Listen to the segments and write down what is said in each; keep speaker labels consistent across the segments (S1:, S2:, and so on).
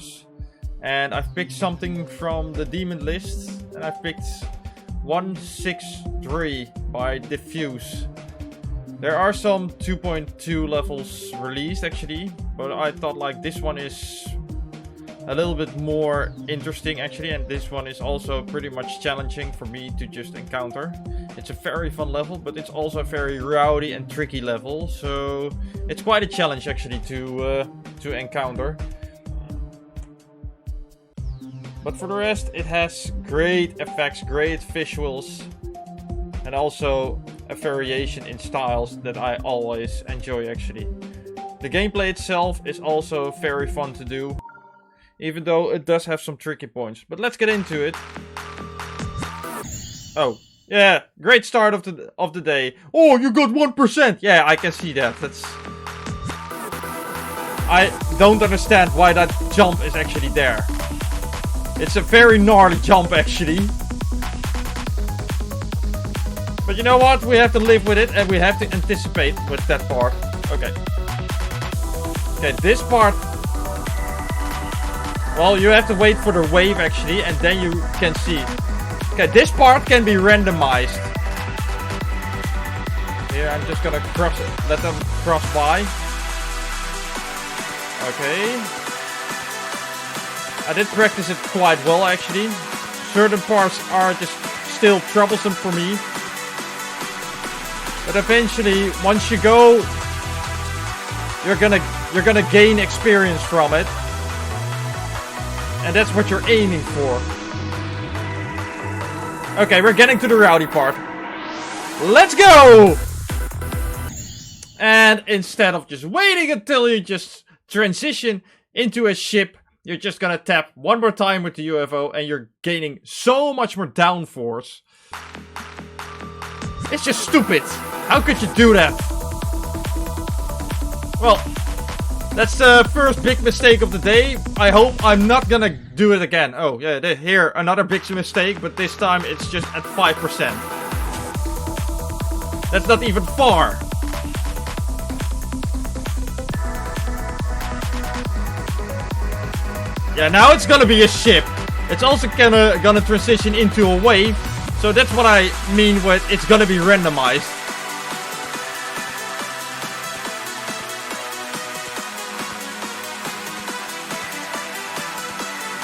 S1: course. And I've picked something from the demon list. And I've picked 163 by Diffuse. There are some 2.2 levels released actually, but I thought like this one is a little bit more interesting actually, and this one is also pretty much challenging for me to just encounter. It's a very fun level, but it's also a very rowdy and tricky level, so it's quite a challenge actually to encounter. But for the rest, it has great effects, great visuals, and also a variation in styles that I always enjoy actually. The gameplay itself is also very fun to do, even though it does have some tricky points. But let's get into it. Oh, yeah, great start of the day. Oh, you got 1%. Yeah, I can see that. I don't understand why that jump is actually there. It's a very gnarly jump actually. But you know what? We have to live with it and we have to anticipate with that part. Okay. Okay, this part... Well, you have to wait for the wave actually and then you can see. Okay, this part can be randomized. Here, I'm just gonna cross it. Let them cross by. Okay. I did practice it quite well actually. Certain parts are just still troublesome for me. But eventually, once you go, you're gonna gain experience from it. And that's what you're aiming for. Okay, we're getting to the rowdy part. Let's go! And instead of just waiting until you just transition into a ship, you're just gonna tap one more time with the UFO and you're gaining so much more downforce. It's just stupid. How could you do that? Well, that's the first big mistake of the day. I hope I'm not gonna do it again. Oh, yeah, here, another big mistake, but this time it's just at 5%. That's not even far. Yeah, now it's gonna be a ship. It's also gonna transition into a wave. So that's what I mean with it's gonna be randomized.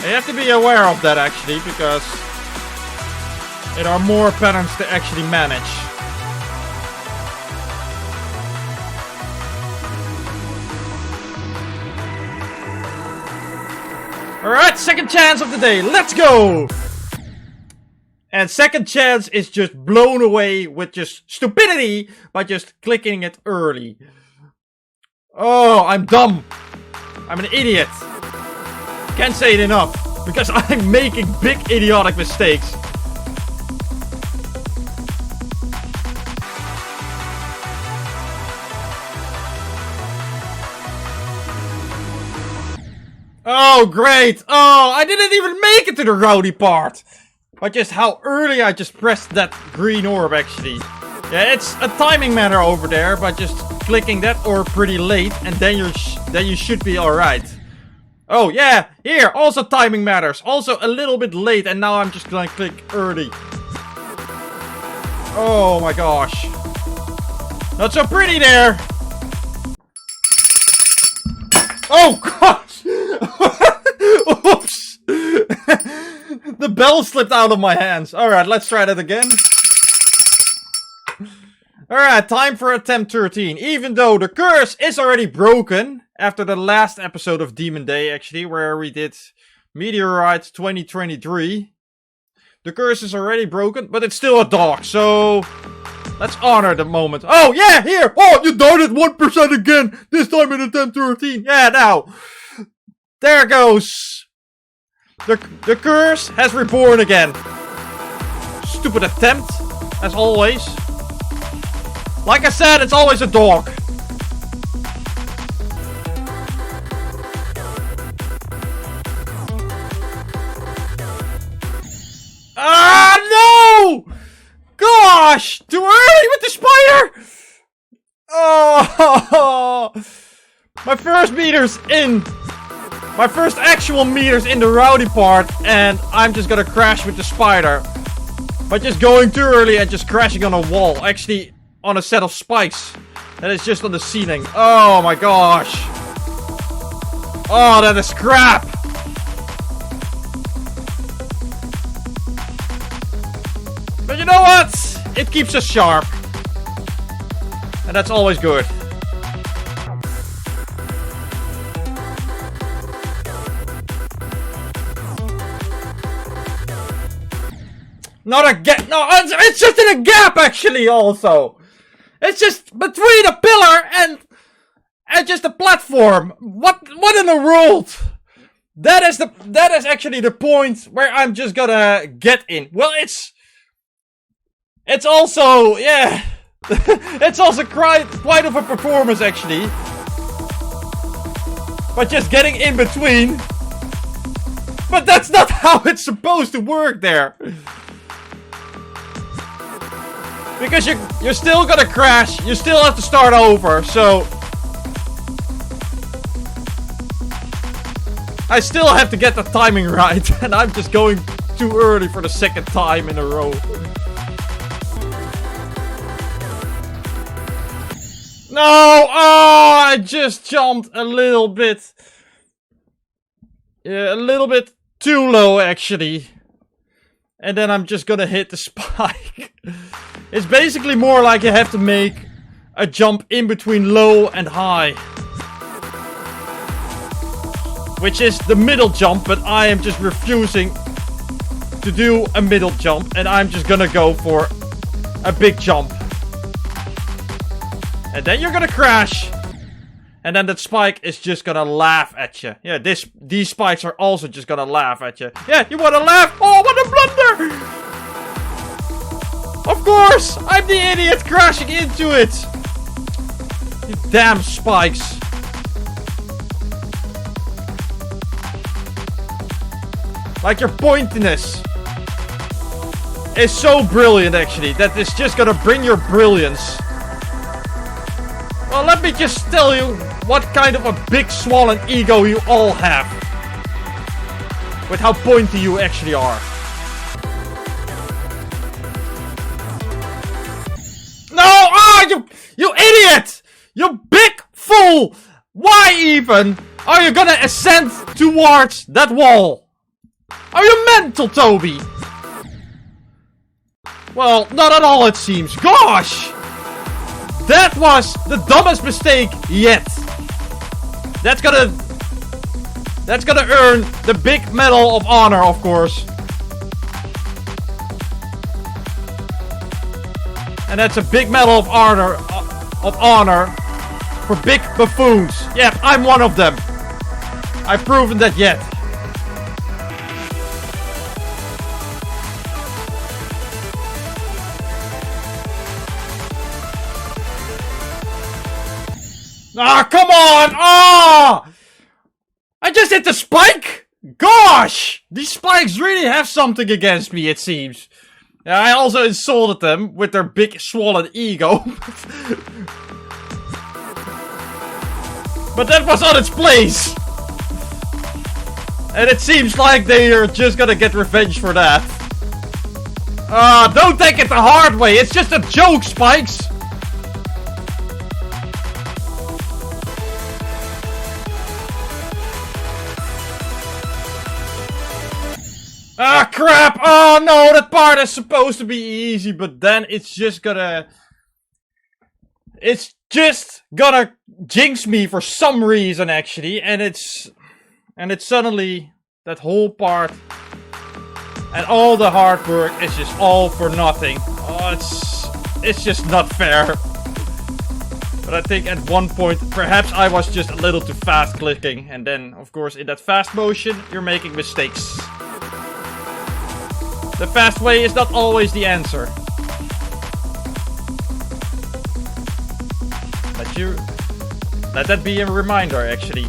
S1: You have to be aware of that actually, because there are more patterns to actually manage. Alright, second chance of the day, let's go! And second chance is just blown away with just stupidity by just clicking it early. Oh, I'm dumb. I'm an idiot. Can't say it enough, because I'm making big idiotic mistakes. Oh, great! Oh, I didn't even make it to the rowdy part! But just how early I just pressed that green orb, actually. Yeah, it's a timing matter over there, by just clicking that orb pretty late, and then you should be alright. Oh, yeah, here, also timing matters. Also a little bit late, and now I'm just gonna click early. Oh my gosh. Not so pretty there! Oh gosh! Oops! The bell slipped out of my hands. Alright, let's try that again. Alright, time for attempt 13. Even though the curse is already broken after the last episode of Demon Day, actually, where we did Meteorite 2023. The curse is already broken, but it's still a dog, so let's honor the moment. Oh, yeah, here! Oh, you died at 1% again! This time in attempt 13. Yeah, now. There goes. The curse has reborn again. Stupid attempt, as always. Like I said, it's always a dog. Ah, no! Gosh! Too early with the spider! Oh! My first meter's in! My first actual meters in the rowdy part, and I'm just gonna crash with the spider. By just going too early and just crashing on a wall. Actually, on a set of spikes. That is just on the ceiling. Oh my gosh. Oh, that is crap. But you know what? It keeps us sharp. And that's always good. Not a gap. No, it's just in a gap actually actually. It's just between a pillar and just a platform. What in the world? That is actually the point where I'm just gonna get in. Well, it's also, yeah. It's also quite of a performance actually. But just getting in between. But that's not how it's supposed to work there. Because you're still gonna crash, you still have to start over, so I still have to get the timing right, and I'm just going too early for the second time in a row. No! Oh, I just jumped a little bit. Yeah, a little bit too low actually. And then I'm just gonna hit the spike. It's basically more like you have to make a jump in between low and high. Which is the middle jump, but I am just refusing to do a middle jump. And I'm just gonna go for a big jump. And then you're gonna crash. And then that spike is just gonna laugh at you. Yeah, these spikes are also just gonna laugh at you. Yeah, you wanna laugh? Oh, what a blunder! Of course! I'm the idiot crashing into it! You damn spikes. Like your pointiness is so brilliant actually, that it's just gonna bring your brilliance. Well, let me just tell you what kind of a big swollen ego you all have. With how pointy you actually are. No! Ah, you idiot! You big fool! Why even are you gonna ascend towards that wall? Are you mental, Toby? Well, not at all it seems. Gosh! That was the dumbest mistake yet. That's gonna earn the big medal of honor, of course. And that's a big medal of honor for big buffoons. Yeah, I'm one of them. I've proven that yet. Ah, come on! Ah! I just hit the spike? Gosh! These spikes really have something against me, it seems. Yeah, I also insulted them with their big swollen ego. But that was on its place. And it seems like they are just gonna get revenge for that. Don't take it the hard way. It's just a joke, Spikes. Ah, crap! Oh no, that part is supposed to be easy, but then it's just gonna jinx me for some reason, actually, and it's suddenly that whole part and all the hard work is just all for nothing. Oh, it's just not fair. But I think at one point, perhaps I was just a little too fast clicking, and then, of course, in that fast motion, you're making mistakes. The fast way is not always the answer. Let that be a reminder, actually.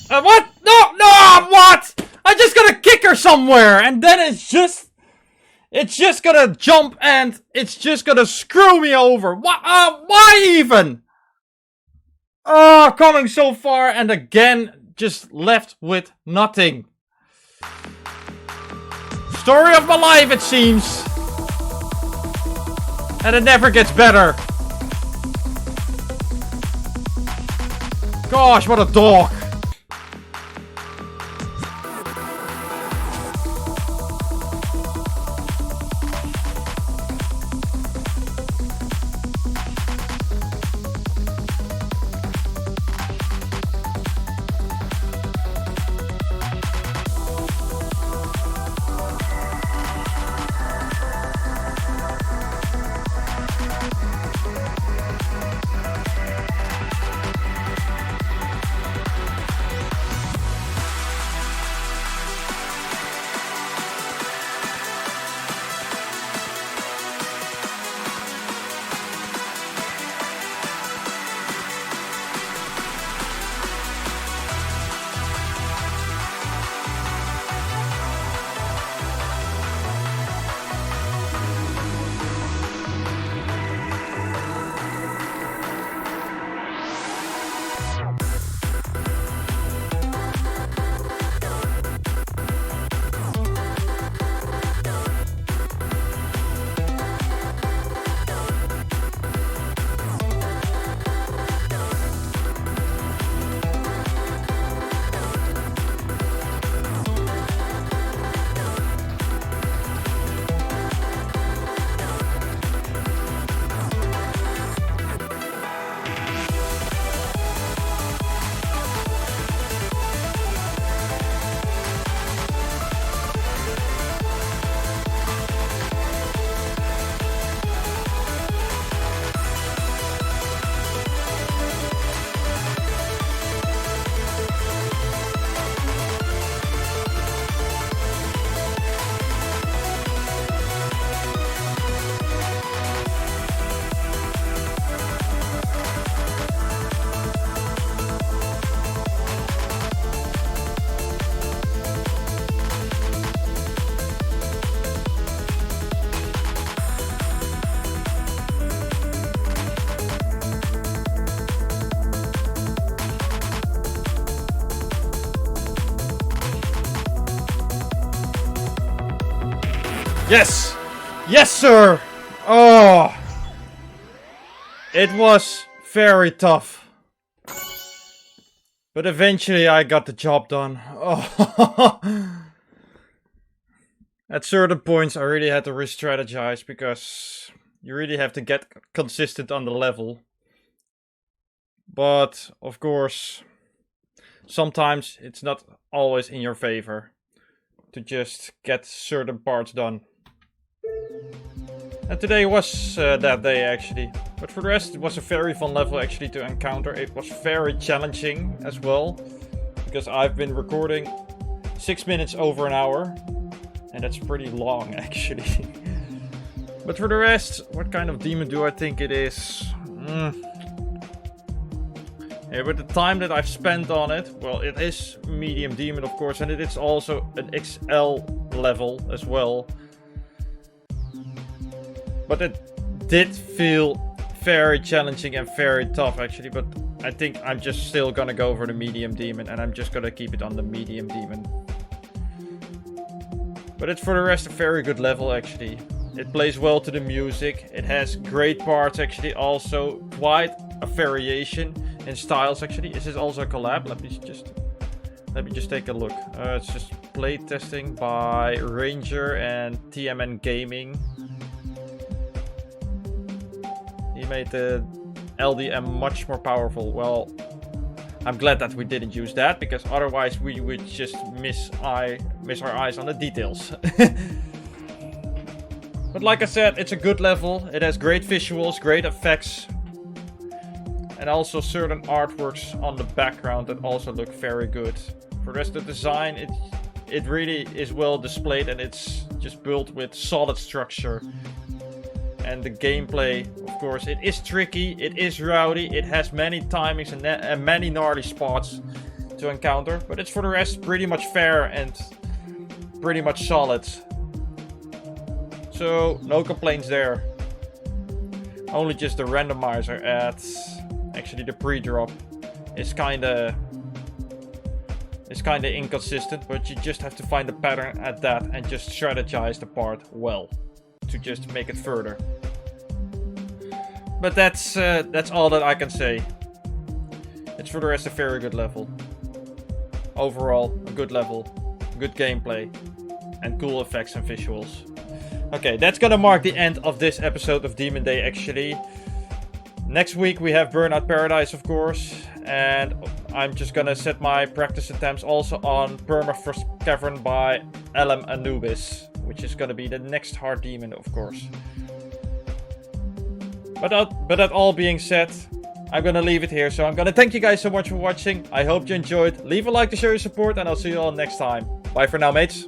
S1: What? No, what? I just gotta kick her somewhere, and then it's It's just gonna jump and it's just gonna screw me over. Why even? Oh, coming so far and again just left with nothing. Story of my life, it seems. And it never gets better. Gosh, what a dog. Yes! Yes, sir! Oh! It was very tough. But eventually I got the job done. Oh. At certain points I really had to re-strategize because you really have to get consistent on the level. But, of course, sometimes it's not always in your favor to just get certain parts done. And today was that day actually. But for the rest it was a very fun level actually to encounter. It was very challenging as well. Because I've been recording 6 minutes over an hour. And that's pretty long actually. But for the rest, what kind of demon do I think it is? Yeah, with the time that I've spent on it, well, it is medium demon of course. And it is also an XL level as well. But it did feel very challenging and very tough actually. But I think I'm just still gonna go for the medium demon. And I'm just gonna keep it on the medium demon. But it's for the rest a very good level actually. It plays well to the music. It has great parts actually. Also quite a variation in styles actually. Is this also a collab? Let me just take a look. It's just play testing by Ranger and TMN Gaming. He made the LDM much more powerful. Well, I'm glad that we didn't use that, because otherwise we would just miss our eyes on the details. But like I said, it's a good level. It has great visuals, great effects. And also certain artworks on the background that also look very good. For the rest of the design, it really is well displayed, and it's just built with solid structure. And the gameplay, of course, it is tricky, it is rowdy, it has many timings and many gnarly spots to encounter. But it's for the rest pretty much fair and pretty much solid. So no complaints there. Only just the randomizer at actually the pre-drop is kinda inconsistent, but you just have to find a pattern at that and just strategize the part well to just make it further. But that's all that I can say. It's for the rest a very good level. Overall, a good level, good gameplay, and cool effects and visuals. Okay, that's gonna mark the end of this episode of Demon Day actually. Next week we have Burnout Paradise, of course, and I'm just gonna set my practice attempts also on Permafrost Cavern by LM Anubis, which is gonna be the next hard demon, of course. But that all being said, I'm gonna leave it here, so I'm gonna thank you guys so much for watching. I hope you enjoyed. Leave a like to show your support, and I'll see you all next time. Bye for now, mates.